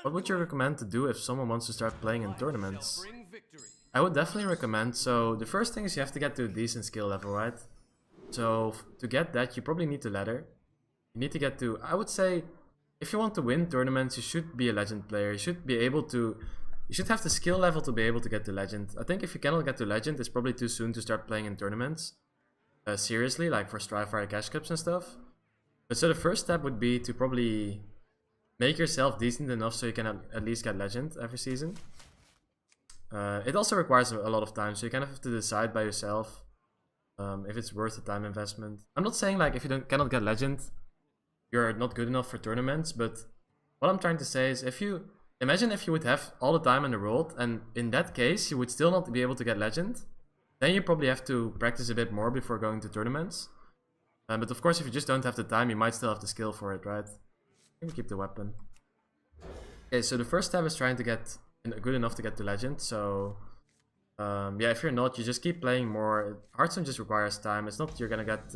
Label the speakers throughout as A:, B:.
A: What would you recommend to do if someone wants to start playing in tournaments? I would definitely recommend, so the first thing is you have to get to a decent skill level, right? So to get that, you probably need to ladder. You need to get to, I would say, if you want to win tournaments, you should be a legend player. You should be able to, you should have the skill level to be able to get to legend. I think if you cannot get to legend, it's probably too soon to start playing in tournaments. Seriously, like for Strivefire cash cups and stuff. But so the first step would be to probably make yourself decent enough so you can at least get legend every season. It also requires a lot of time, so you kind of have to decide by yourself if it's worth the time investment. I'm not saying like if you cannot get legend, you're not good enough for tournaments, but what I'm trying to say is imagine if you would have all the time in the world, and in that case you would still not be able to get legend, then you probably have to practice a bit more before going to tournaments. But of course, if you just don't have the time, you might still have the skill for it, right? Let me keep the weapon. Okay, so the first step is trying to get good enough to get to legend. So yeah, if you're not, you just keep playing more. Hearthstone just requires time. It's not you're gonna get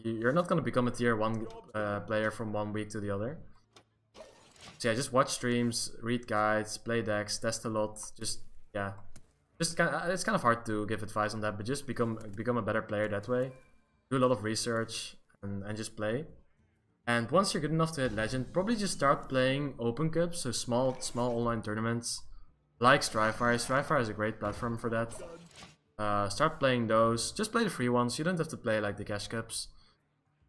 A: you're not gonna become a tier 1 player from one week to the other. So yeah, just watch streams, read guides, play decks, test a lot. Just yeah, it's kind of hard to give advice on that, but just become a better player that way. Do a lot of research and just play. And once you're good enough to hit legend, probably just start playing open cups, so small online tournaments like Strivefire. Strivefire is a great platform for that. Start playing those. Just play the free ones. You don't have to play like the cash cups.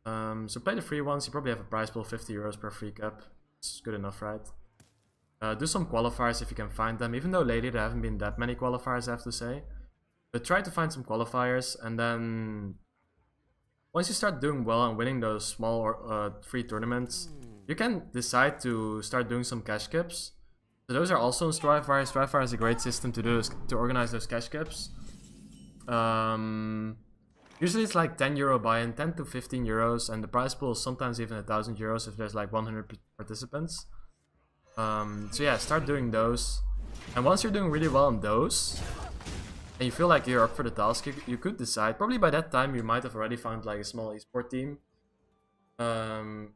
A: So play the free ones. You probably have a prize pool, 50 euros per free cup. It's good enough, right? Do some qualifiers if you can find them. Even though lately there haven't been that many qualifiers, I have to say. But try to find some qualifiers, and then once you start doing well and winning those small or free tournaments, you can decide to start doing some cash cups. So those are also in Strivefire. Strivefire is a great system to organize those cash cups. Usually it's like 10 euro buy-in, 10 to 15 euros, and the prize pool is sometimes even 1,000 euros if there's like 100 participants. So yeah, start doing those. And once you're doing really well on those, and you feel like you're up for the task, you could decide. Probably by that time you might have already found like a small esport team. And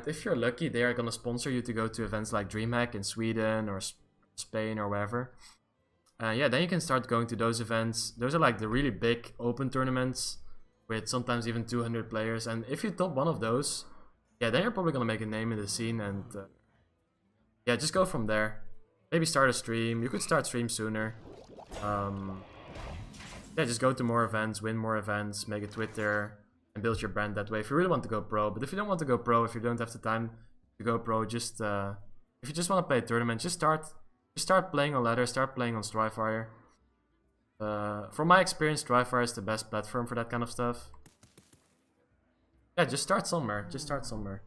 A: if you're lucky, they are gonna sponsor you to go to events like DreamHack in Sweden or Spain or wherever. Yeah, then you can start going to those events. Those are like the really big open tournaments with sometimes even 200 players. And if you top one of those, yeah, then you're probably gonna make a name in the scene. And yeah, just go from there. Maybe start a stream. You could start stream sooner. Yeah, just go to more events, win more events, make a Twitter, and build your brand that way if you really want to go pro. But if you don't want to go pro, if you don't have the time to go pro, just if you just want to play a tournament, just start playing on ladder, start playing on Strivefire. From my experience, Strivefire is the best platform for that kind of stuff. Yeah, just start somewhere. Just start somewhere.